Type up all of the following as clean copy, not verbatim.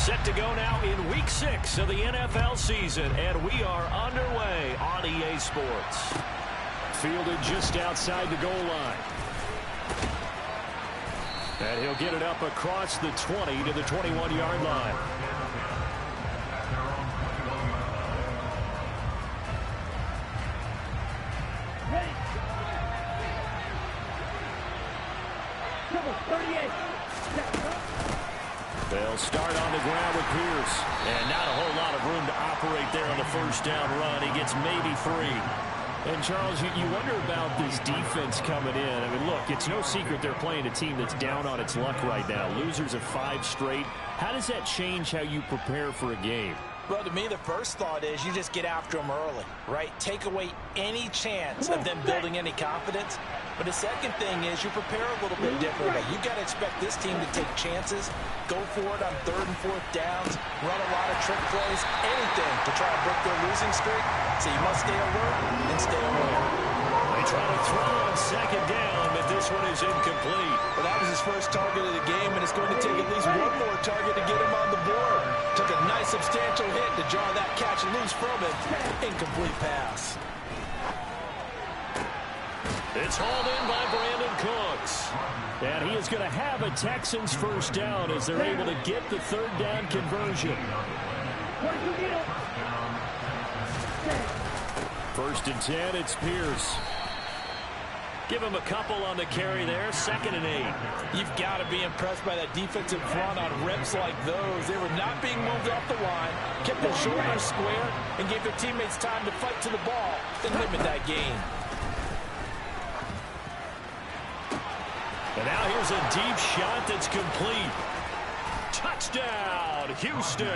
Set to go now in Week 6 of the NFL season, and we are underway on EA Sports. Fielded just outside the goal line. And he'll get it up across the 20 to the 21-yard line. They'll start on the ground with Pierce. And not a whole lot of room to operate there on the first down run. He gets maybe 3. And, Charles, you wonder about this defense coming in. I mean, look, it's no secret they're playing a team that's down on its luck right now. Losers of 5 straight. How does that change how you prepare for a game? Well, to me, the first thought is you just get after them early, right? Take away any chance of them building any confidence. But the second thing is you prepare a little bit differently. You got to expect this team to take chances, go for it on 3rd and 4th downs, run a lot of trick plays, anything to try to break their losing streak. So you must stay alert and stay aware. They try to throw on 2nd down, but this one is incomplete. Well, that was his first target of the game, and it's going to take at least one more target to get him on the board. Took a nice substantial hit to jar that catch loose from him. Incomplete pass. It's hauled in by Brandon Cooks. And he is going to have a Texans first down as they're able to get the 3rd down conversion. 1st and 10, it's Pierce. Give him a couple on the carry there, 2nd and 8. You've got to be impressed by that defensive front on reps like those. They were not being moved off the line, kept their shoulders square, and gave their teammates time to fight to the ball and limit that gain. And now here's a deep shot that's complete. Touchdown, Houston.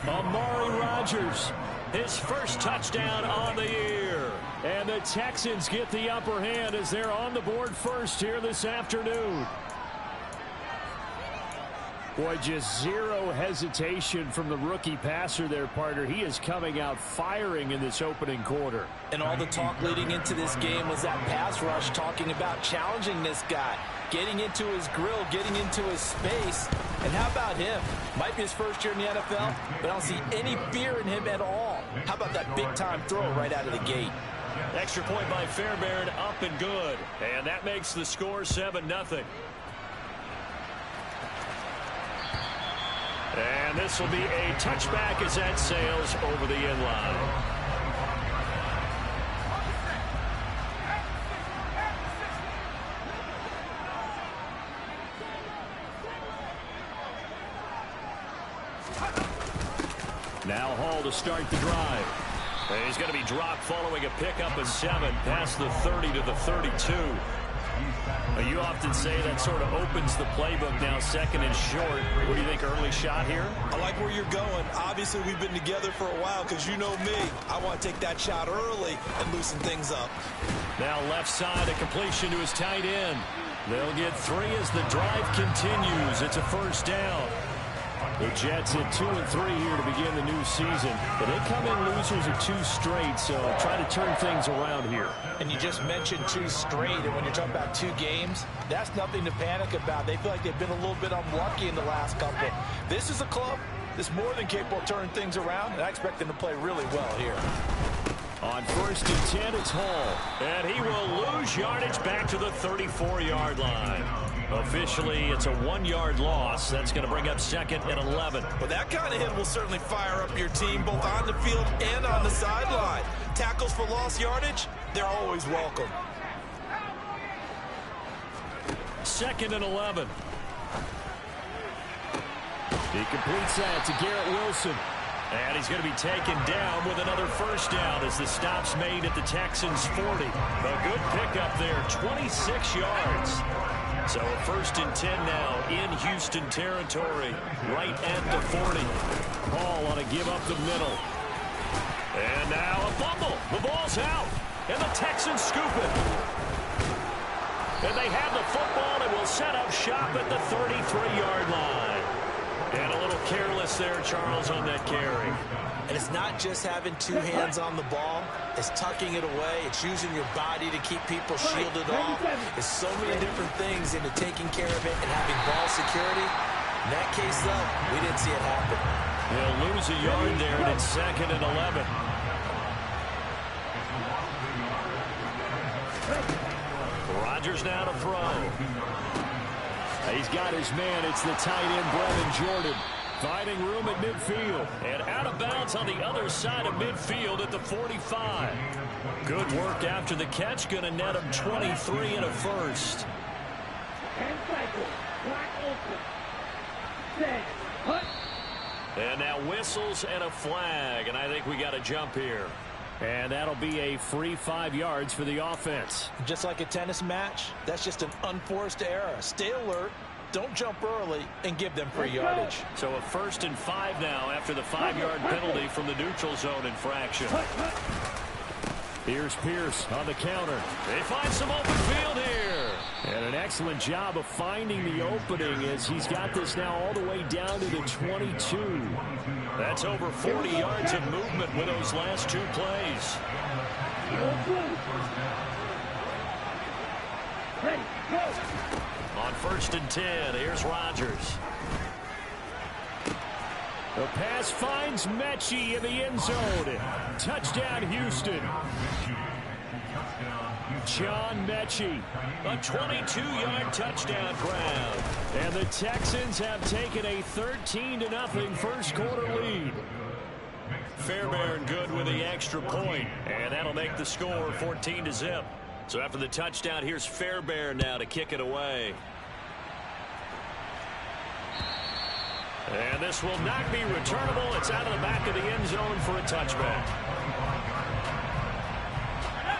Amari Rodgers, his first touchdown on the year. And the Texans get the upper hand as they're on the board first here this afternoon. Boy, just zero hesitation from the rookie passer there, partner. He is coming out firing in this opening quarter. And all the talk leading into this game was that pass rush talking about challenging this guy, getting into his grill, getting into his space. And how about him? Might be his first year in the NFL, but I don't see any fear in him at all. How about that big-time throw right out of the gate? Extra point by Fairbairn, up and good. And that makes the score 7-0. And this will be a touchback as that sails over the end line. Now Hall to start the drive. And he's going to be dropped following a pickup of 7 past the 30 to the 32. You often say that sort of opens the playbook now, 2nd and short. What do you think, early shot here? I like where you're going. Obviously, we've been together for a while because you know me. I want to take that shot early and loosen things up. Now left side, a completion to his tight end. They'll get 3 as the drive continues. It's a first down. The Jets at 2-3 here to begin the new season. But they come in losers of 2 straight, so try to turn things around here. And you just mentioned 2 straight, and when you're talking about 2 games, that's nothing to panic about. They feel like they've been a little bit unlucky in the last couple. This is a club that's more than capable of turning things around, and I expect them to play really well here. On 1st and 10, it's Hall. And he will lose yardage back to the 34-yard line. Officially, it's a 1-yard loss. That's going to bring up 2nd and 11. Well, that kind of hit will certainly fire up your team both on the field and on the sideline. Tackles for lost yardage, they're always welcome. 2nd and 11. He completes that to Garrett Wilson. And he's going to be taken down with another first down as the stop's made at the Texans' 40. A good pickup there, 26 yards. So a 1st and 10 now in Houston territory, right at the 40. Ball on a give up the middle. And now a fumble. The ball's out. And the Texans scoop it. And they have the football and will set up shop at the 33-yard line. And a little careless there, Charles, on that carry. And it's not just having 2 hands on the ball. It's tucking it away. It's using your body to keep people shielded off. It's so many different things into taking care of it and having ball security. In that case, though, we didn't see it happen. They'll lose a yard there, and it's 2nd and 11. Rodgers now to throw. He's got his man. It's the tight end, Brevin Jordan. Finding room at midfield. And out of bounds on the other side of midfield at the 45. Good work after the catch. Going to net him 23 and a first. And now whistles and a flag. And I think we got a jump here. And that'll be a free 5 yards for the offense. Just like a tennis match, that's just an unforced error. Stay alert, don't jump early, and give them free yardage. So a 1st and 5 now after the 5-yard penalty from the neutral zone infraction. Here's Pierce on the counter. They find some open field here. And an excellent job of finding the opening as he's got this now all the way down to the 22. That's over 40 yards of movement with those last 2 plays. On 1st and 10, here's Rodgers. The pass finds Mechie in the end zone. Touchdown, Houston. John Mechie, a 22-yard touchdown grab. And the Texans have taken a 13-0 first quarter lead. Fairbairn good with the extra point, and that'll make the score 14-0. So after the touchdown, here's Fairbairn now to kick it away. And this will not be returnable. It's out of the back of the end zone for a touchback.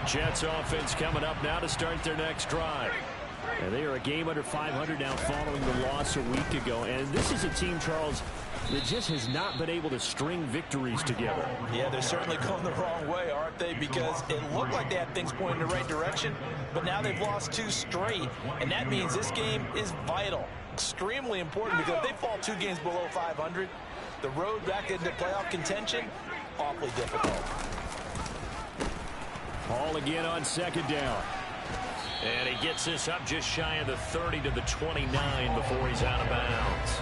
Jets offense coming up now to start their next drive. And they are a game under 500 now following the loss a week ago. And this is a team, Charles, that just has not been able to string victories together. Yeah, they're certainly going the wrong way, aren't they? Because it looked like they had things going in the right direction, but now they've lost 2 straight. And that means this game is vital, extremely important, because if they fall 2 games below 500, the road back into playoff contention, awfully difficult. Hall again on 2nd down. And he gets this up just shy of the 30 to the 29 before he's out of bounds.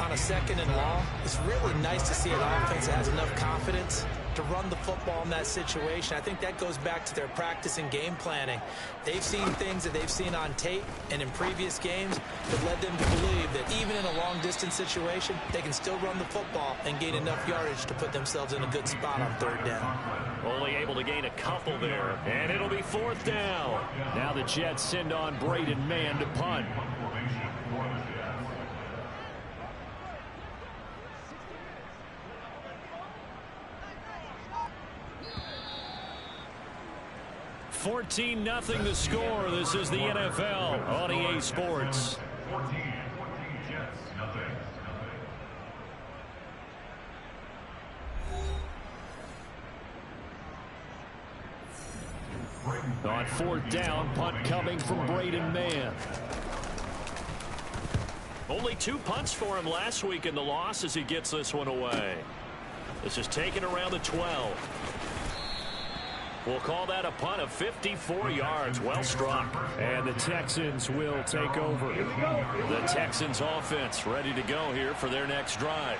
On a 2nd and long, it's really nice to see an offense that has enough confidence to run the football in that situation. I think that goes back to their practice and game planning. They've seen things that they've seen on tape and in previous games that led them to believe that even in a long-distance situation, they can still run the football and gain enough yardage to put themselves in a good spot on 3rd down. Only able to gain a couple there, and it'll be 4th down. Now the Jets send on Braden Mann to punt. (14-0) the score. This is the NFL on EA Sports. On 4th down, punt coming from Braden Mann. Only 2 punts for him last week in the loss as he gets this one away. This is taken around the 12. We'll call that a punt of 54 yards. Well struck. And the Texans will take over. The Texans offense ready to go here for their next drive.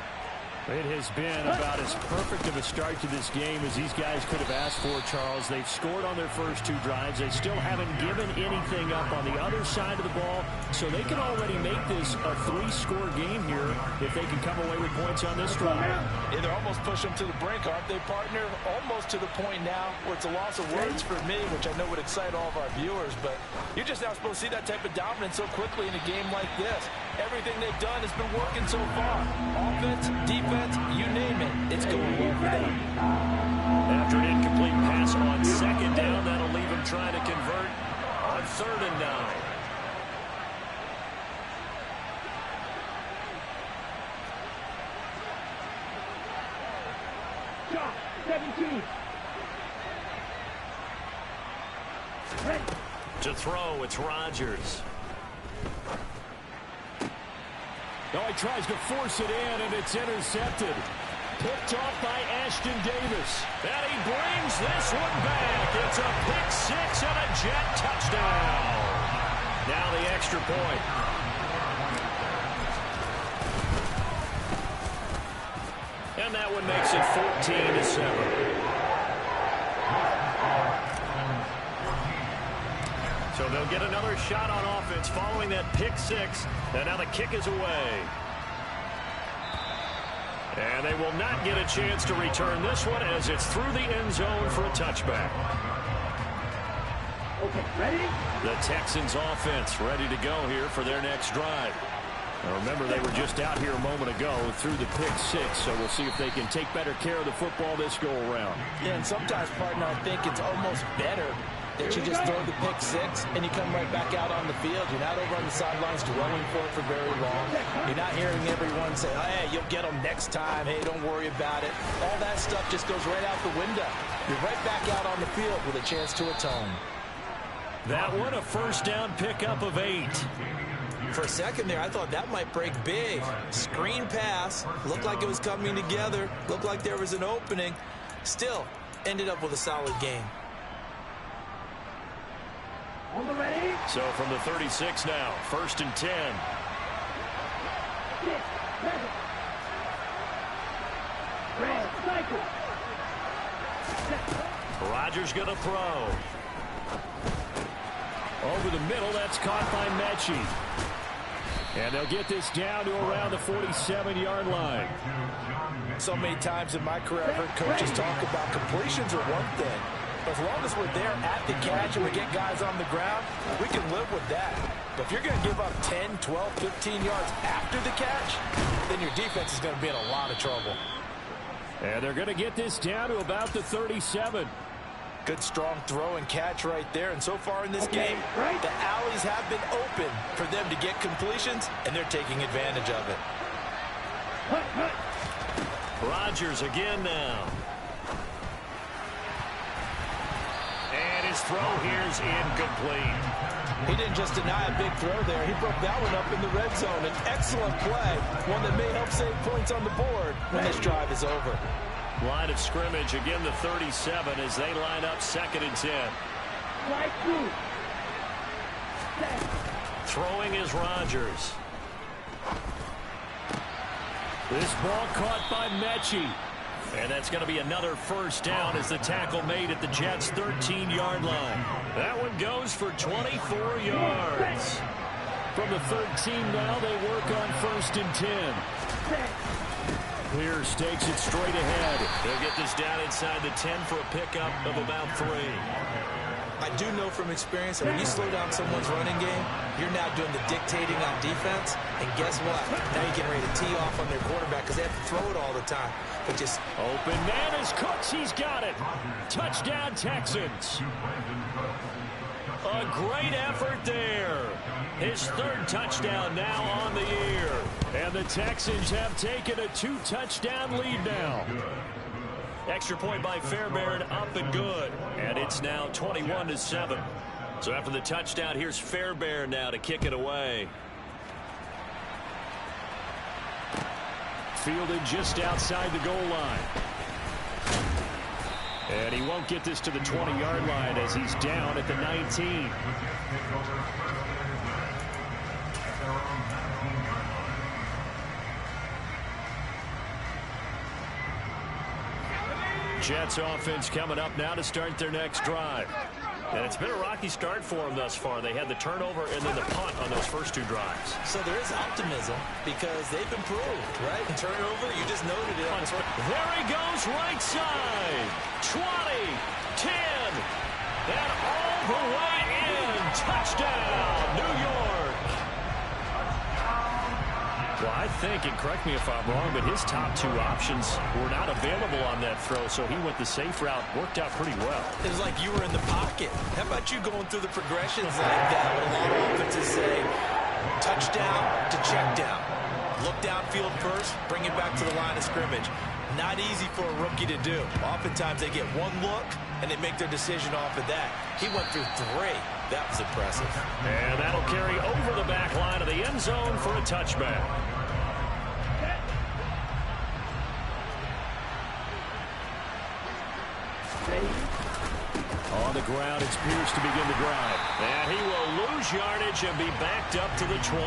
It has been about as perfect of a start to this game as these guys could have asked for, Charles. They've scored on their first 2 drives. They still haven't given anything up on the other side of the ball, so they can already make this a 3-score game here if they can come away with points on this drive. Yeah, they're almost pushing them to the brink, aren't they, partner? Almost to the point now where it's a loss of words for me, which I know would excite all of our viewers, but you're just not supposed to see that type of dominance so quickly in a game like this. Everything they've done has been working so far. Offense, defense, you name it, it's going well for them. After an incomplete pass on 2nd down, that'll leave him trying to convert on 3rd and 9. Shot, 17. To throw, it's Rodgers. Oh, he tries to force it in, and it's intercepted. Picked off by Ashton Davis. And he brings this one back. It's a pick 6 and a Jet touchdown. Now the extra point. And that one makes it 14-7. So they'll get another shot on offense following that pick six. And now the kick is away. And they will not get a chance to return this one as it's through the end zone for a touchback. Okay, ready? The Texans offense ready to go here for their next drive. Now remember, they were just out here a moment ago through the pick six, so we'll see if they can take better care of the football this go around. Yeah, and sometimes, partner, I think it's almost better that you just throw the pick six and you come right back out on the field. You're not over on the sidelines dwelling for it for very long. You're not hearing everyone say, oh, hey, you'll get them next time. Hey, don't worry about it. All that stuff just goes right out the window. You're right back out on the field with a chance to atone. That one, a first down pickup of 8. For a second there, I thought that might break big. Screen pass. Looked like it was coming together. Looked like there was an opening. Still, ended up with a solid game. So from the 36 now, 1st and 10. Rodgers going to throw. Over the middle, that's caught by Mechie. And they'll get this down to around the 47-yard line. So many times in my career, I've heard coaches talk about completions are one thing. But as long as we're there at the catch and we get guys on the ground, we can live with that. But if you're going to give up 10, 12, 15 yards after the catch, then your defense is going to be in a lot of trouble. And they're going to get this down to about the 37. Good strong throw and catch right there. And so far in this game, the alleys have been open for them to get completions, and they're taking advantage of it. Rodgers again now. And his throw here's incomplete. He didn't just deny a big throw there. He broke that one up in the red zone. An excellent play, one that may help save points on the board when this drive is over. Line of scrimmage, again the 37 as they line up 2nd and 10. Throwing is Rodgers. This ball caught by Mechie. And that's going to be another first down as the tackle made at the Jets' 13-yard line. That one goes for 24 yards. From the 13 now, they work on 1st and 10. Clear stakes it straight ahead. They'll get this down inside the 10 for a pickup of about 3. I do know from experience that when you slow down someone's running game, you're now doing the dictating on defense. And guess what? Now you're getting ready to tee off on their quarterback because they have to throw it all the time. But just open man is Cooks. He's got it. Touchdown, Texans. A great effort there. His 3rd touchdown now on the year. And the Texans have taken a 2-touchdown lead now. Extra point by Fairbairn, up and good. And it's now 21-7. So after the touchdown, here's Fairbairn now to kick it away. Fielded just outside the goal line. And he won't get this to the 20-yard line as he's down at the 19. Jets offense coming up now to start their next drive. And it's been a rocky start for them thus far. They had the turnover and then the punt on those first 2 drives. So there is optimism because they've improved, right? And turnover, you just noted it. There he goes, right side. 20, 10, and all the way in. Touchdown, New York. Well, I think, and correct me if I'm wrong, but his top 2 options were not available on that throw, so he went the safe route. Worked out pretty well. It was like you were in the pocket. How about you going through the progressions like that? What a lot of offenses say, touchdown to check down. Look downfield first, bring it back to the line of scrimmage. Not easy for a rookie to do. Oftentimes they get one look, and they make their decision off of that. He went through 3. That was impressive. And that'll carry over the back line of the end zone for a touchback. On the ground, it's Pierce to begin the drive. And he will lose yardage and be backed up to the 24.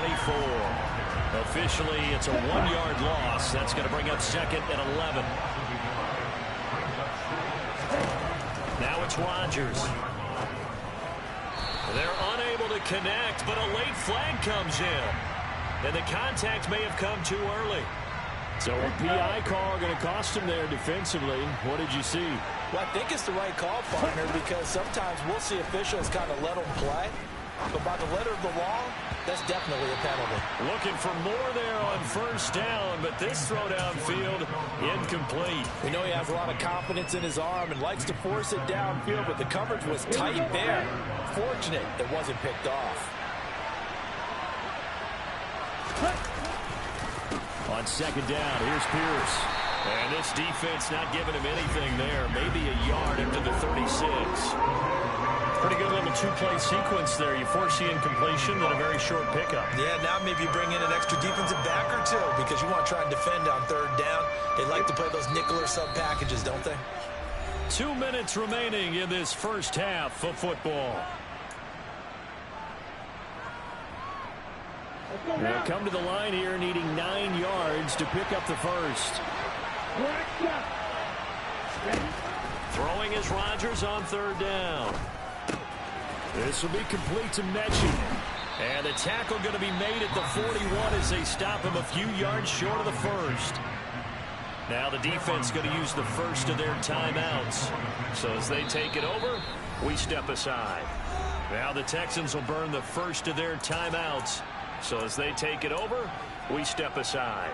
Officially, it's a 1-yard loss. That's going to bring up 2nd and 11. Now it's Rodgers. They're unable to connect, but a late flag comes in. And the contact may have come too early. So a PI call going to cost him there defensively. What did you see? Well, I think it's the right call, partner, because sometimes we'll see officials kind of let them play. But by the letter of the law, that's definitely a penalty. Looking for more there on 1st down, but this throw downfield incomplete. We know he has a lot of confidence in his arm and likes to force it downfield, but the coverage was tight there. Fortunate it wasn't picked off. On 2nd down, here's Pierce. And this defense not giving him anything there. Maybe a yard into the 36. Pretty good little 2-play sequence there. You force the incompletion, then a very short pickup. Yeah, now maybe you bring in an extra defensive back or two because you want to try and defend on 3rd down. They like to play those nickel or sub packages, don't they? 2 minutes remaining in this first half of football. They'll come to the line here needing 9 yards to pick up the first. Throwing is Rodgers on 3rd down. This will be complete to Mechie. And the tackle going to be made at the 41 as they stop him a few yards short of the first. Now the defense going to use the first of their timeouts. So as they take it over, we step aside. Now the Texans will burn the first of their timeouts. So as they take it over, we step aside.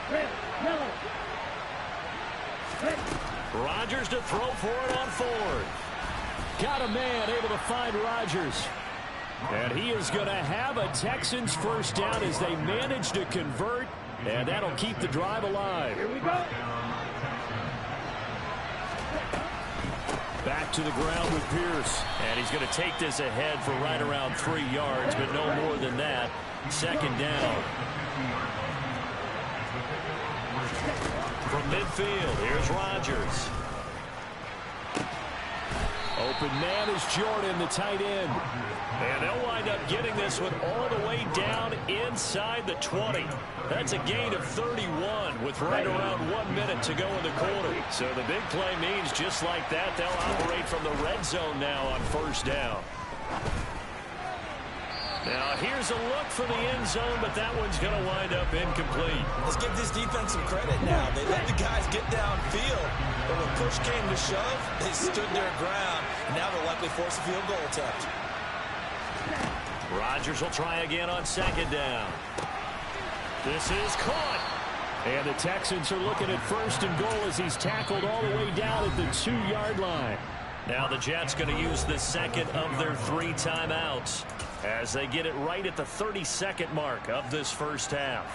Ready. Yellow. Rodgers to throw for it on 4th. Got a man able to find Rodgers. And he is going to have a Texans 1st down as they manage to convert. And that'll keep the drive alive. Here we go. Back to the ground with Pierce. And he's going to take this ahead for right around 3 yards, but no more than that. 2nd down. From midfield, here's Rodgers. Open man is Jordan, the tight end. And they'll wind up getting this one all the way down inside the 20. That's a gain of 31 with right around 1 minute to go in the quarter. So the big play means just like that, they'll operate from the red zone now on 1st down. Now, here's a look for the end zone, but that one's going to wind up incomplete. Let's give this defense some credit now. They let the guys get downfield, but when push came to shove, they stood their ground. And now they'll likely force a field goal attempt. Rodgers will try again on 2nd down. This is caught. And the Texans are looking at 1st and goal as he's tackled all the way down at the 2-yard line. Now the Jets going to use the 2nd of their 3 timeouts as they get it right at the 32nd mark of this first half.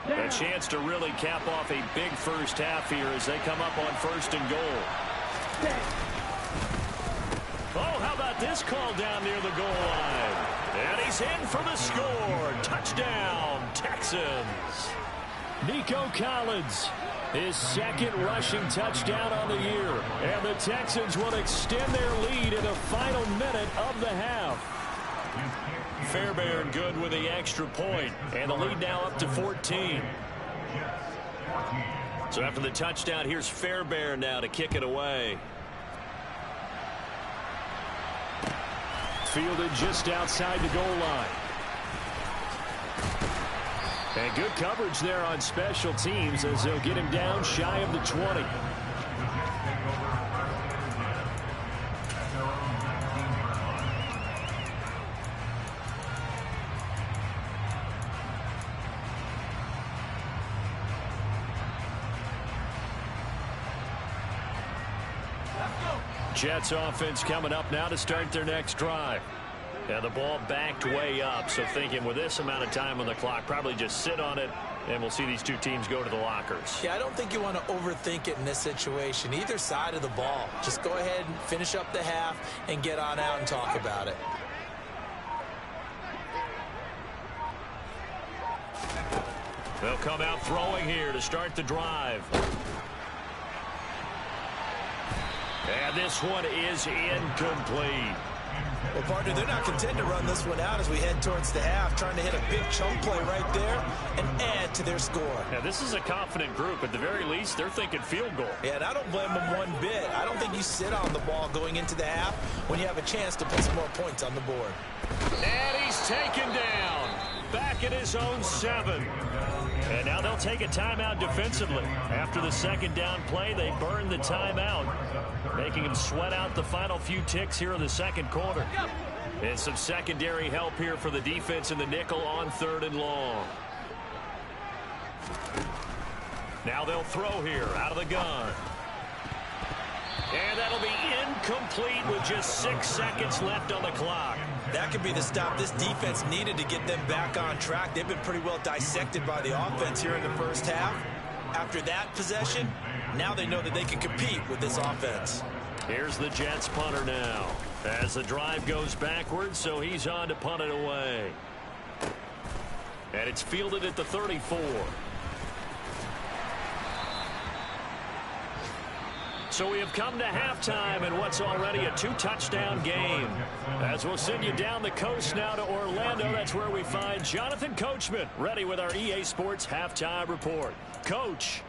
A chance to really cap off a big first half here as they come up on 1st and goal. Oh, how about this call down near the goal line? And he's in for the score. Touchdown, Texans. Nico Collins, his 2nd rushing touchdown on the year. And the Texans will extend their lead in the final minute of the half. Fairbairn good with the extra point. And the lead now up to 14. So after the touchdown, here's Fairbairn now to kick it away. Fielded just outside the goal line. And good coverage there on special teams as they'll get him down shy of the 20. Jets offense coming up now to start their next drive. And the ball backed way up, so thinking with this amount of time on the clock, probably just sit on it And we'll see these two teams go to the lockers. Yeah, I don't think you want to overthink it in this situation. Either side of the ball. Just go ahead and finish up the half and get on out and talk about it. They'll come out throwing here to start the drive. And this one is incomplete. Well, partner, they're not content to run this one out as we head towards the half, trying to hit a big chunk play right there and add to their score. Now, this is a confident group. At the very least, they're thinking field goal. Yeah, and I don't blame them one bit. I don't think you sit on the ball going into the half when you have a chance to put some more points on the board. And he's taken down. Back at his own 7. And now they'll take a timeout defensively. After the second down play, they burn the timeout, making him sweat out the final few ticks here in the second quarter. And some secondary help here for the defense in the nickel on 3rd and long. Now they'll throw here out of the gun. And that'll be incomplete with just 6 seconds left on the clock. That could be the stop this defense needed to get them back on track. They've been pretty well dissected by the offense here in the first half. After that possession, now they know that they can compete with this offense. Here's the Jets punter now as the drive goes backwards, so he's on to punt it away. And it's fielded at the 34. So we have come to halftime in what's already a 2-touchdown game. As we'll send you down the coast now to Orlando, that's where we find Jonathan Coachman ready with our EA Sports Halftime Report. Coach.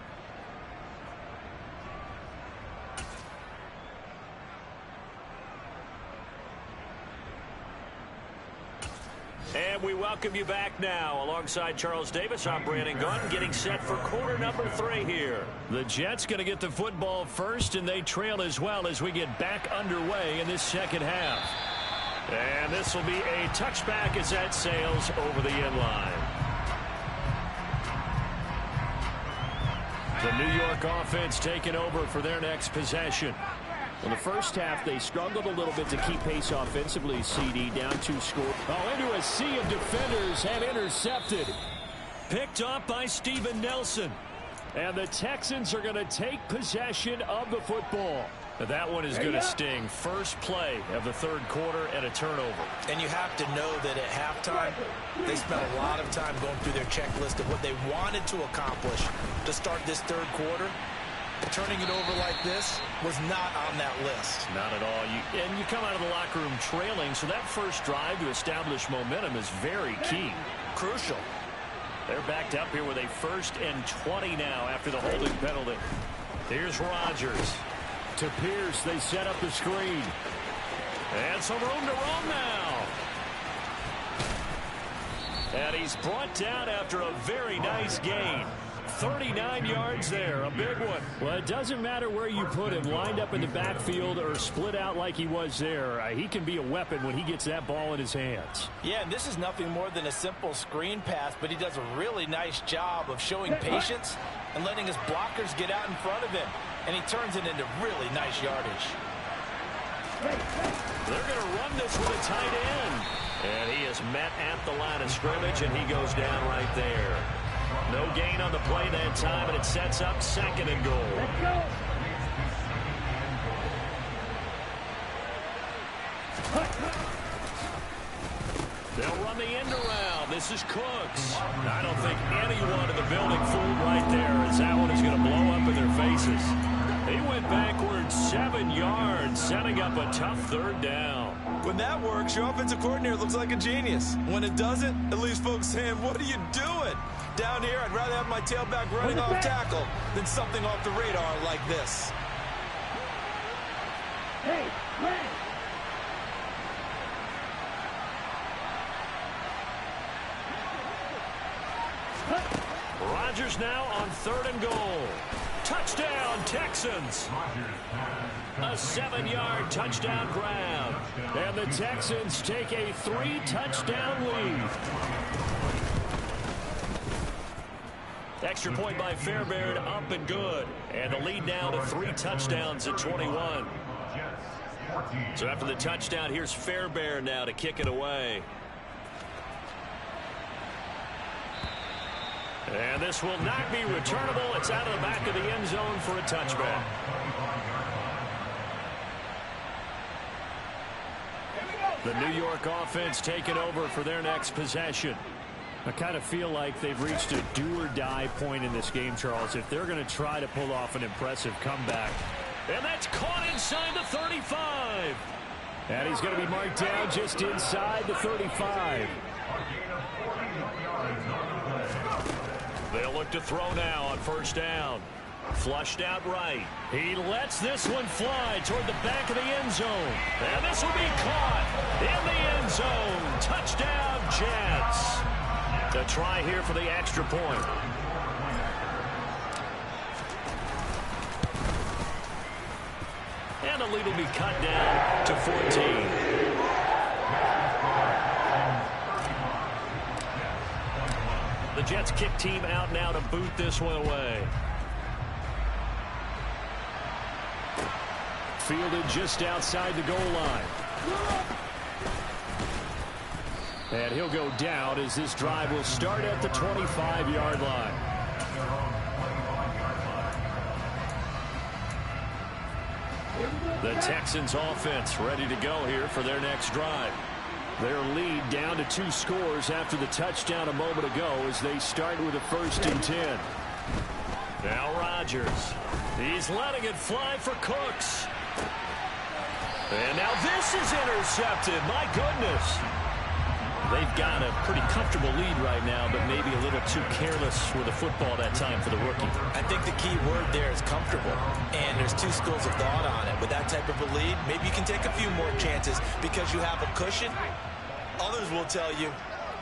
And we welcome you back now. Alongside Charles Davis, I'm Brandon Gunn, getting set for quarter number 3 here. The Jets going to get the football first, and they trail as well as we get back underway in this second half. And this will be a touchback as that sails over the end line. The New York offense taking over for their next possession. In the first half, they struggled a little bit to keep pace offensively, CD, down 2 scores. Oh, into a sea of defenders and intercepted. Picked up by Steven Nelson. And the Texans are going to take possession of the football. That one is going to sting. First play of the 3rd quarter and a turnover. And you have to know that at halftime, they spent a lot of time going through their checklist of what they wanted to accomplish to start this 3rd quarter. Turning it over like this was not on that list. Not at all. And you come out of the locker room trailing, so that first drive to establish momentum is very key. Crucial. They're backed up here with a 1st and 20 now after the holding penalty. Here's Rodgers. To Pierce, they set up the screen. And some room to roam now. And he's brought down after a very nice gain. 39 yards there, a big one. Well, it doesn't matter where you put him, lined up in the backfield or split out like he was there. He can be a weapon when he gets that ball in his hands. Yeah, and this is nothing more than a simple screen pass, but he does a really nice job of showing patience and letting his blockers get out in front of him. And he turns it into really nice yardage. They're going to run this with a tight end. And he is met at the line of scrimmage, and he goes down right there. No gain on the play that time, and it sets up 2nd and goal. Let's go. They'll run the end around. This is Cooks. I don't think anyone in the building fooled right there, as that one is going to blow up in their faces. He went backwards 7 yards, setting up a tough 3rd down. When that works, your offensive coordinator looks like a genius. When it doesn't, it leaves folks saying, what are you doing? Down here, I'd rather have my tailback running off tackle than something off the radar like this. Hey, man. Rodgers now on 3rd and goal. Touchdown, Texans. A 7-yard touchdown grab. And the Texans take a 3-touchdown lead. Extra point by Fairbairn, up and good. And the lead now to 3 touchdowns at 21. So after the touchdown, here's Fairbairn now to kick it away. And this will not be returnable. It's out of the back of the end zone for a touchback. The New York offense taking over for their next possession. I kind of feel like they've reached a do-or-die point in this game, Charles, if they're going to try to pull off an impressive comeback. And that's caught inside the 35. And he's going to be marked down just inside the 35. They'll look to throw now on first down. Flushed out right. He lets this one fly toward the back of the end zone. And this will be caught in the end zone. Touchdown, Jets. The try here for the extra point. And the lead will be cut down to 14. The Jets kick team out now to boot this one away. Fielded just outside the goal line. And he'll go down as this drive will start at the 25-yard line. The Texans offense ready to go here for their next drive. Their lead down to 2 scores after the touchdown a moment ago as they start with a 1st and 10. Now Rodgers. He's letting it fly for Cooks. And now this is intercepted. My goodness. They've got a pretty comfortable lead right now, but maybe a little too careless with the football that time for the rookie. I think the key word there is comfortable, and there's 2 schools of thought on it. With that type of a lead, maybe you can take a few more chances because you have a cushion. Others will tell you,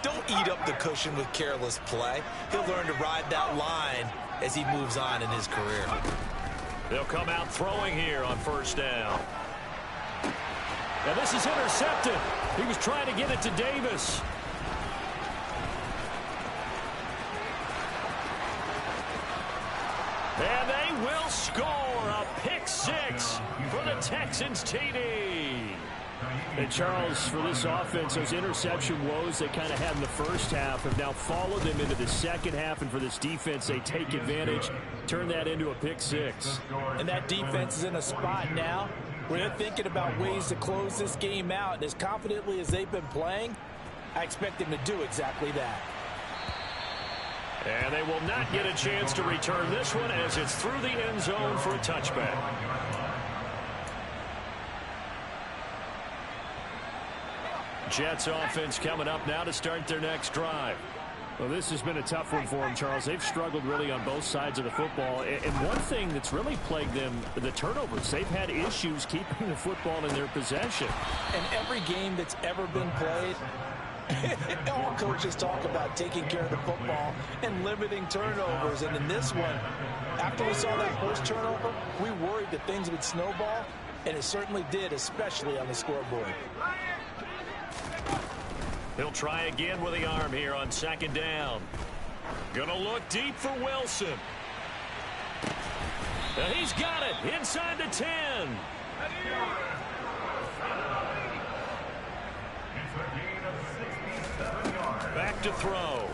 don't eat up the cushion with careless play. He'll learn to ride that line as he moves on in his career. They'll come out throwing here on first down. And this is intercepted. He was trying to get it to Davis. And they will score a pick-6 for the Texans TD. And Charles, for this offense, those interception woes they kind of had in the first half have now followed them into the second half. And for this defense, they take advantage, turn that into a pick-6. And that defense is in a spot now where they're thinking about ways to close this game out. And as confidently as they've been playing, I expect them to do exactly that. And they will not get a chance to return this one as it's through the end zone for a touchback. Jets offense coming up now to start their next drive. Well, this has been a tough one for them, Charles. They've struggled really on both sides of the football. And one thing that's really plagued them, the turnovers. They've had issues keeping the football in their possession. And every game that's ever been played, all coaches talk about taking care of the football and limiting turnovers. And in this one, after we saw that first turnover, we worried that things would snowball. And it certainly did, especially on the scoreboard. He'll try again with the arm here on second down. Gonna look deep for Wilson. And he's got it inside the 10. Back to throw.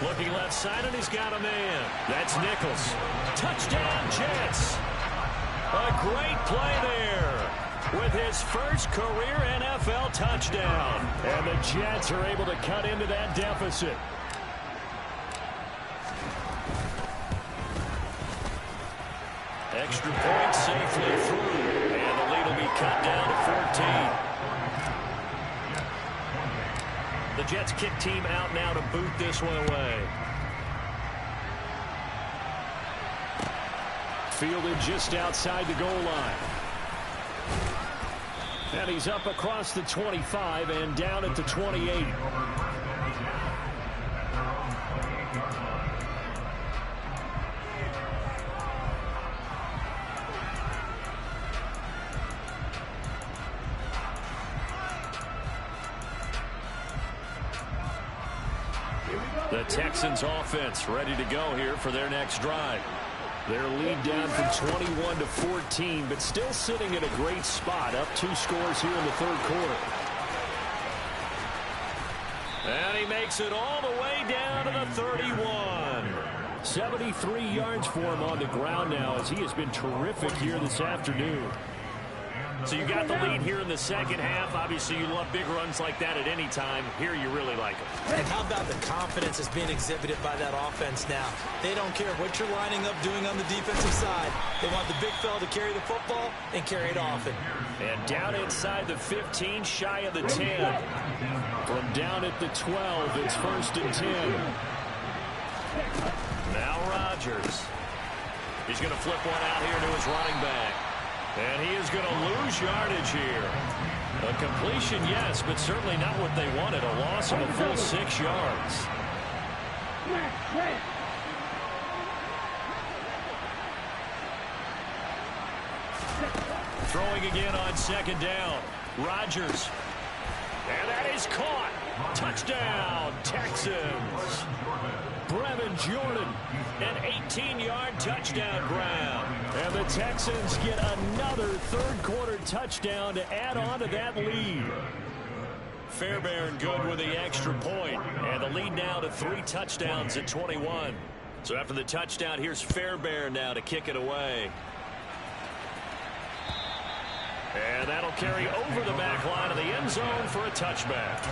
Looking left side, and he's got a man. That's Nichols. Touchdown, Jets. A great play there with his first career NFL touchdown. And the Jets are able to cut into that deficit. Extra point safely through. And the lead will be cut down to 14. The Jets kick team out now to boot this one away. Fielded just outside the goal line. And he's up across the 25 and down at the 28. The Texans offense ready to go here for their next drive. Their lead down from 21 to 14, but still sitting at a great spot, up 2 scores here in the third quarter. And he makes it all the way down to the 31. 73 yards for him on the ground now, as he has been terrific here this afternoon. So you got the lead here in the second half. Obviously, you love big runs like that at any time. Here you really like them. And how about the confidence that's being exhibited by that offense now? They don't care what you're lining up doing on the defensive side. They want the big fella to carry the football and carry it often. And down inside the 15, shy of the 10. From down at the 12, it's 1st and 10. Now Rodgers. He's going to flip one out here to his running back. And he is going to lose yardage here. A completion, yes, but certainly not what they wanted. A loss of a full 6 yards. Throwing again on 2nd down. Rodgers. And that is caught. Touchdown, Texans. Brevin Jordan, an 18-yard touchdown grab. And the Texans get another third-quarter touchdown to add on to that lead. Fairbairn good with the extra point. And the lead now to 3 touchdowns at 21. So after the touchdown, here's Fairbairn now to kick it away. And that'll carry over the back line of the end zone for a touchback.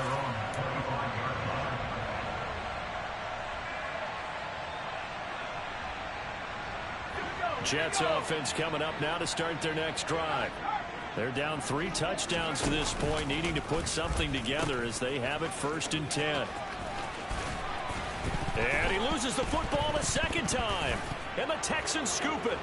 Jets offense coming up now to start their next drive. They're down 3 touchdowns to this point, needing to put something together as they have it 1st and 10. And he loses the football a second time. And the Texans scoop it.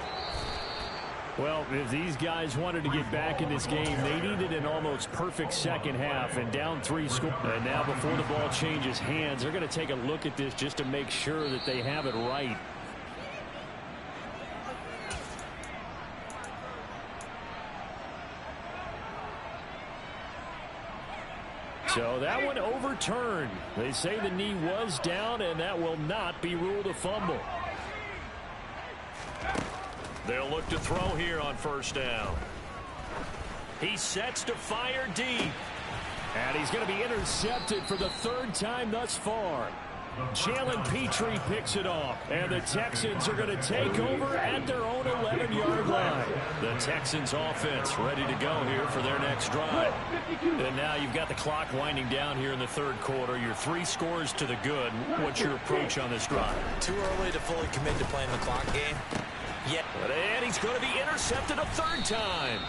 Well, if these guys wanted to get back in this game, they needed an almost perfect second half, and down 3 scores. And now before the ball changes hands, they're going to take a look at this just to make sure that they have it right. So that one overturned. They say the knee was down, and that will not be ruled a fumble. They'll look to throw here on 1st down. He sets to fire deep. And he's going to be intercepted for the 3rd time thus far. Jalen Petrie picks it off. And the Texans are going to take over at their own 11-yard line. The Texans offense ready to go here for their next drive. And now you've got the clock winding down here in the 3rd quarter. You're 3 scores to the good. What's your approach on this drive? Too early to fully commit to playing the clock game. Yeah. And he's going to be intercepted a 3rd time.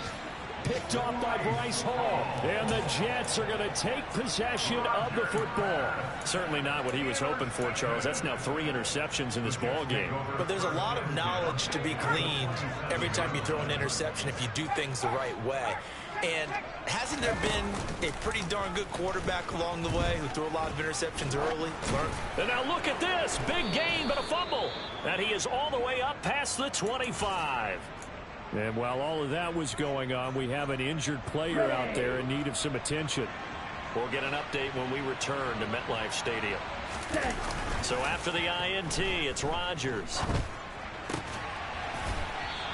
Picked off by Bryce Hall. And the Jets are going to take possession of the football. Certainly not what he was hoping for, Charles. That's now 3 interceptions in this ball game. But there's a lot of knowledge to be gleaned every time you throw an interception if you do things the right way. And hasn't there been a pretty darn good quarterback along the way who threw a lot of interceptions early? And now look at this. Big gain, but a fumble. And he is all the way up past the 25. And while all of that was going on, we have an injured player out there in need of some attention. We'll get an update when we return to MetLife Stadium. So after the INT, it's Rodgers.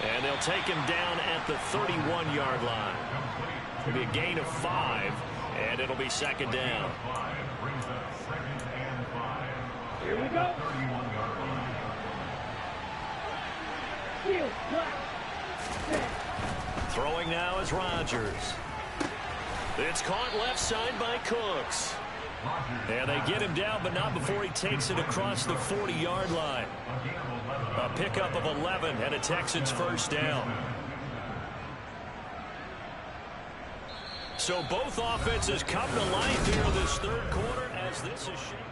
And they'll take him down at the 31-yard line. It'll be a gain of 5, and it'll be 2nd down. Here we go. Throwing now is Rodgers. It's caught left side by Cooks. And they get him down, but not before he takes it across the 40-yard line. A pickup of 11 and a Texans 1st down. So both offenses come to life here in this 3rd quarter as this is shaped.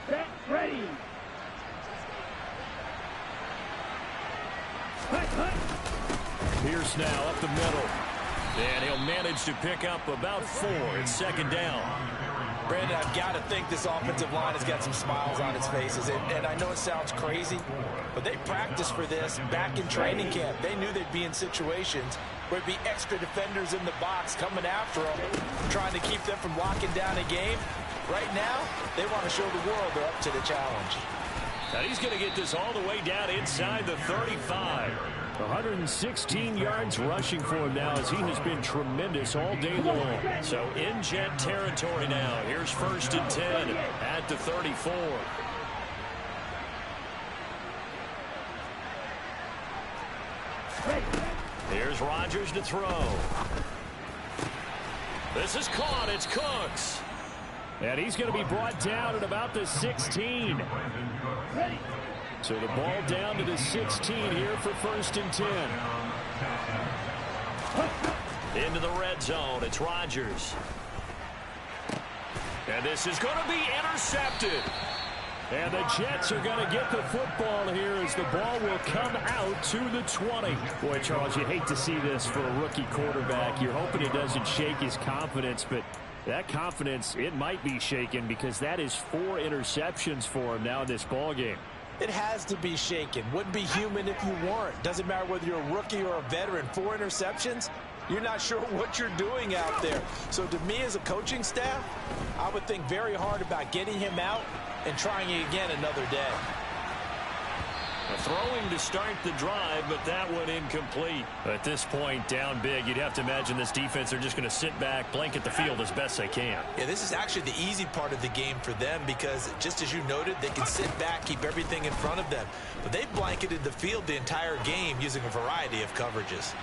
Set, ready. Pierce now up the middle. And he'll manage to pick up about 4. It's 2nd down. Brandon, I've got to think this offensive line has got some smiles on its faces. And I know it sounds crazy, but they practiced for this back in training camp. They knew they'd be in situations where it'd be extra defenders in the box coming after them, trying to keep them from locking down a game. Right now, they want to show the world they're up to the challenge. Now he's going to get this all the way down inside the 35. 116 yards rushing for him now as he has been tremendous all day long. So in Jet territory now. Here's 1st and 10 at the 34. Here's Rodgers to throw. This is caught. It's Cooks. And he's going to be brought down at about the 16. So the ball down to the 16 here for 1st and 10. Into the red zone. It's Rodgers. And this is going to be intercepted. And the Jets are going to get the football here as the ball will come out to the 20. Boy, Charles, you hate to see this for a rookie quarterback. You're hoping it doesn't shake his confidence, but that confidence, it might be shaken because that is 4 interceptions for him now in this ball game. It has to be shaken. Wouldn't be human if you weren't. Doesn't matter whether you're a rookie or a veteran. 4 interceptions, you're not sure what you're doing out there. So to me as a coaching staff, I would think very hard about getting him out and trying it again another day. Throwing to start the drive, but that one incomplete. At this point, down big, you'd have to imagine this defense are just going to sit back, blanket the field as best they can. Yeah, this is actually the easy part of the game for them because, just as you noted, they can sit back, keep everything in front of them. But they've blanketed the field the entire game using a variety of coverages.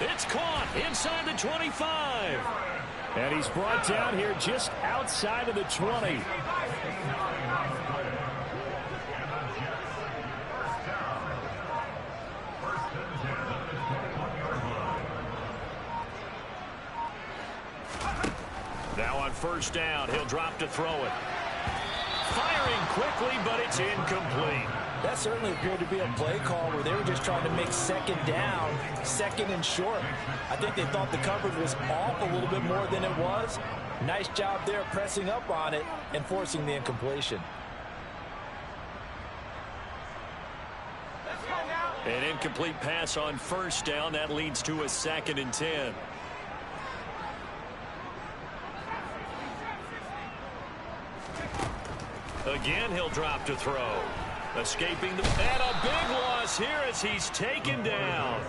It's caught inside the 25. And he's brought down here just outside of the 20. Now on 1st down, he'll drop to throw it. Firing quickly, but it's incomplete. That certainly appeared to be a play call where they were just trying to make 2nd down, 2nd and short. I think they thought the coverage was off a little bit more than it was. Nice job there pressing up on it and forcing the incompletion. An incomplete pass on 1st down. That leads to a 2nd and 10. Again, he'll drop to throw. Escaping the... And a big loss here as he's taken down.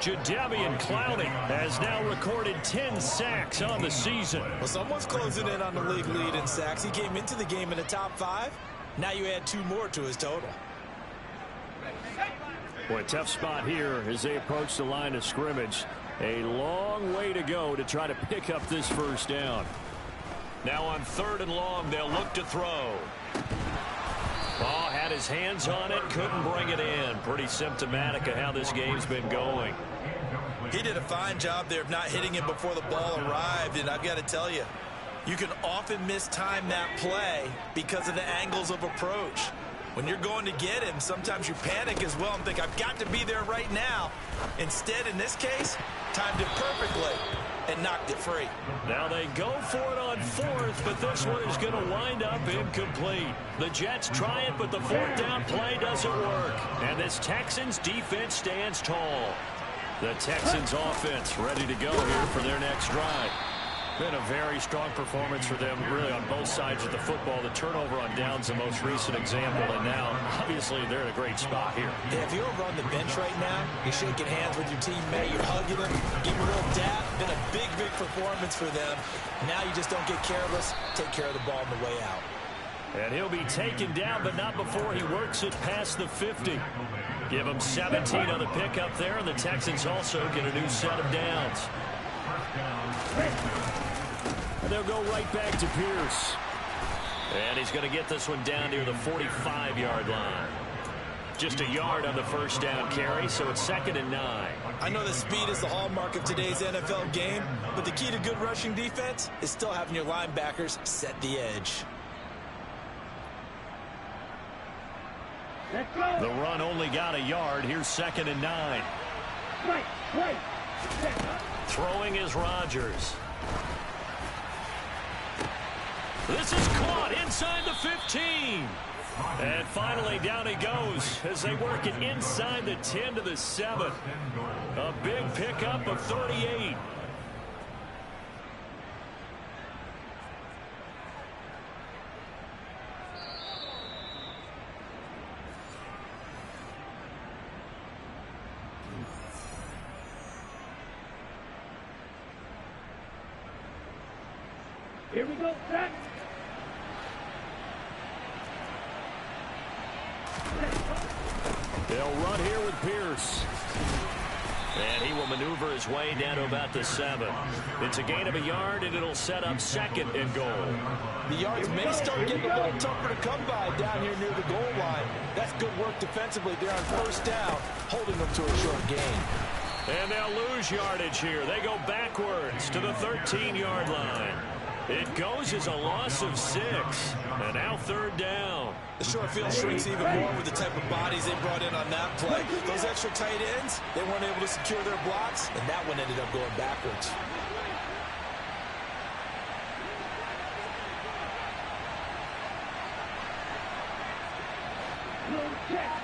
Jadeveon Clowney has now recorded 10 sacks on the season. Well, someone's closing in on the league lead in sacks. He came into the game in the top 5. Now you add 2 more to his total. Boy, tough spot here as they approach the line of scrimmage. A long way to go to try to pick up this 1st down. Now on 3rd and long, they'll look to throw. Oh, had his hands on it, couldn't bring it in. Pretty symptomatic of how this game's been going. He did a fine job there of not hitting it before the ball arrived, and I've got to tell you, you can often mistime that play because of the angles of approach. When you're going to get him, sometimes you panic as well and think, I've got to be there right now. Instead, in this case, timed it perfectly and knocked it free. Now they go for it on 4th, but this one is going to wind up incomplete. The Jets try it, but the 4th down play doesn't work. And this Texans defense stands tall. The Texans offense ready to go here for their next drive. Been a very strong performance for them, really, on both sides of the football. The turnover on downs, the most recent example, and now, obviously, they're in a great spot here. Yeah, if you're over on the bench right now, you're shaking hands with your teammate, you're hugging him, giving a little dap. Been a big, big performance for them. Now you just don't get careless. Take care of the ball on the way out. And he'll be taken down, but not before he works it past the 50. Give him 17 on the pickup there, and the Texans also get a new set of downs. And they'll go right back to Pierce. And he's going to get this one down near the 45-yard line. Just a yard on the 1st down carry, so it's 2nd and 9. I know that speed is the hallmark of today's NFL game, but the key to good rushing defense is still having your linebackers set the edge. The run only got a yard. Here's 2nd and 9. Throwing is Rodgers. This is caught inside the 15. And finally down he goes as they work it inside the 10 to the 7. A big pickup of 38. Here we go, set. They'll run here with Pierce. And he will maneuver his way down to about the 7. It's a gain of a yard, and it'll set up 2nd and goal. The yards may start getting a little tougher to come by down here near the goal line. That's good work defensively there on first down, holding them to a short gain. And they'll lose yardage here. They go backwards to the 13-yard line. It goes as a loss of 6. And now 3rd down. The short field shrinks even more with the type of bodies they brought in on that play. Those extra tight ends, they weren't able to secure their blocks, And that one ended up going backwards. Low check.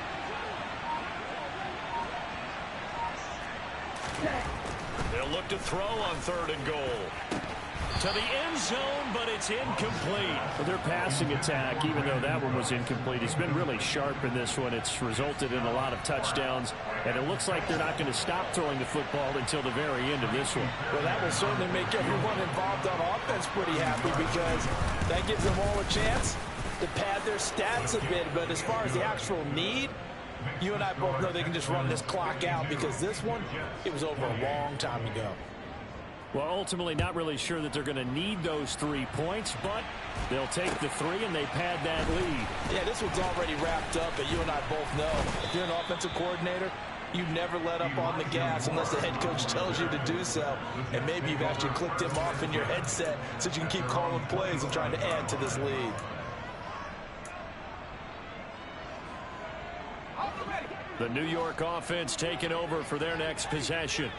They'll look to throw on 3rd and goal. To the end zone, but it's incomplete. Well, their passing attack, even though that one was incomplete, it's been really sharp in this one. It's resulted in a lot of touchdowns, and it looks like they're not going to stop throwing the football until the very end of this one. Well, that will certainly make everyone involved on offense pretty happy because that gives them all a chance to pad their stats a bit. But as far as the actual need, you and I both know they can just run this clock out because this one, it was over a long time ago. Well, ultimately not really sure that they're going to need those 3 points, but they'll take the 3 and they pad that lead. Yeah, this one's already wrapped up, but you and I both know if you're an offensive coordinator, you never let up on the gas unless the head coach tells you to do so. And maybe you've actually clicked him off in your headset so you can keep calling plays and trying to add to this lead. The New York offense taking over for their next possession.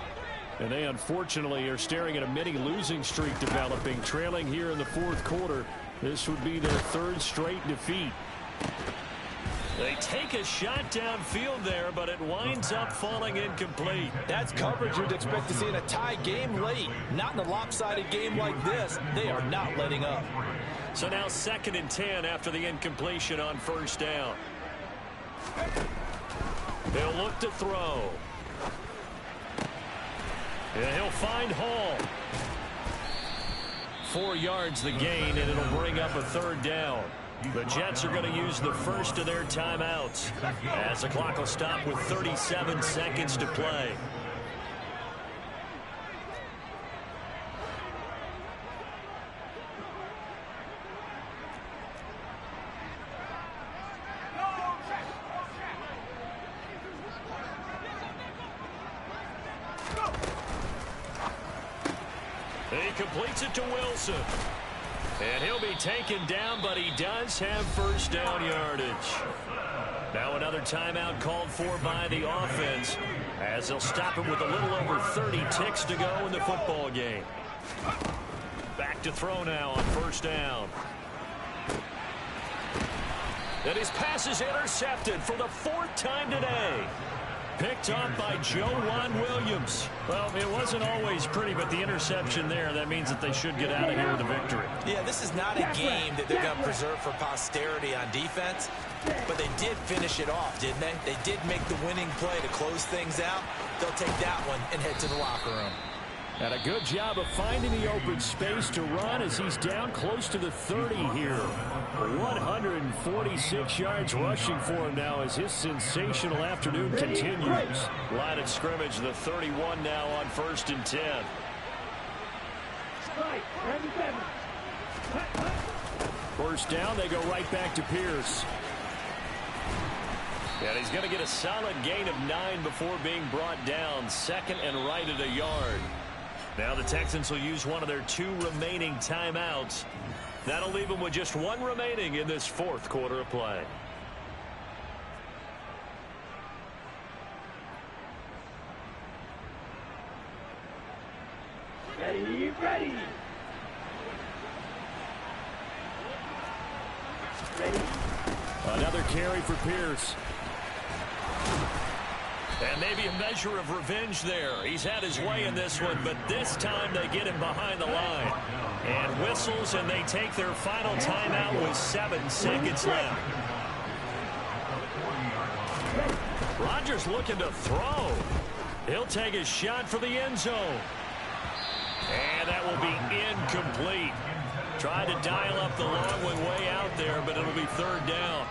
And they unfortunately are staring at a mini losing streak developing, trailing here in the 4th quarter. This would be their 3rd straight defeat. They take a shot downfield there, but it winds up falling incomplete. That's coverage you'd expect to see in a tie game late. Not in a lopsided game like this. They are not letting up. So now 2nd and 10 after the incompletion on 1st down. They'll look to throw. And he'll find Hall. 4 yards the gain, and it'll bring up a 3rd down. The Jets are going to use the first of their timeouts as the clock will stop with 37 seconds to play. He completes it to Wilson. And he'll be taken down, but he does have 1st down yardage. Now another timeout called for by the offense as they'll stop it with a little over 30 ticks to go in the football game. Back to throw now on 1st down. And his pass is intercepted for the 4th time today. Picked off by Joejuan Williams. Well, it wasn't always pretty, but the interception there, that means that they should get out of here with a victory. Yeah, this is not a game that they're going to preserve for posterity on defense, but they did finish it off, didn't they? They did make the winning play to close things out. They'll take that one and head to the locker room. And a good job of finding the open space to run as he's down close to the 30 here. 146 yards rushing for him now as his sensational afternoon continues. Line of scrimmage, the 31 now on 1st and 10. Strike, 77. 1st down, they go right back to Pierce. And he's going to get a solid gain of 9 before being brought down. 2nd and right at a yard. Now the Texans will use one of their 2 remaining timeouts. That'll leave them with just 1 remaining in this 4th quarter of play. Ready, ready. Ready. Another carry for Pierce. And maybe a measure of revenge there. He's had his way in this one, but this time they get him behind the line. And whistles, and they take their final timeout with 7 seconds left. Rodgers looking to throw. He'll take a shot for the end zone. And that will be incomplete. Tried to dial up the long one way out there, but it'll be third down.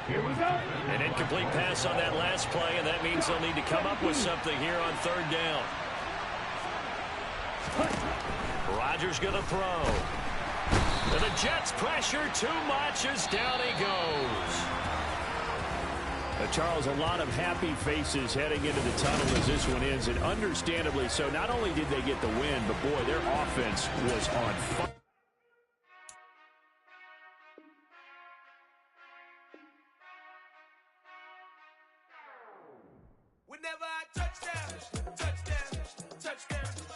Here we go. An incomplete pass on that last play, and that means they'll need to come up with something here on third down. Rodgers going to throw. And the Jets pressure too much as down he goes. Charles, a lot of happy faces heading into the tunnel as this one ends, and understandably so. Not only did they get the win, but boy, their offense was on fire. Whenever I touch down, touch down, touch down.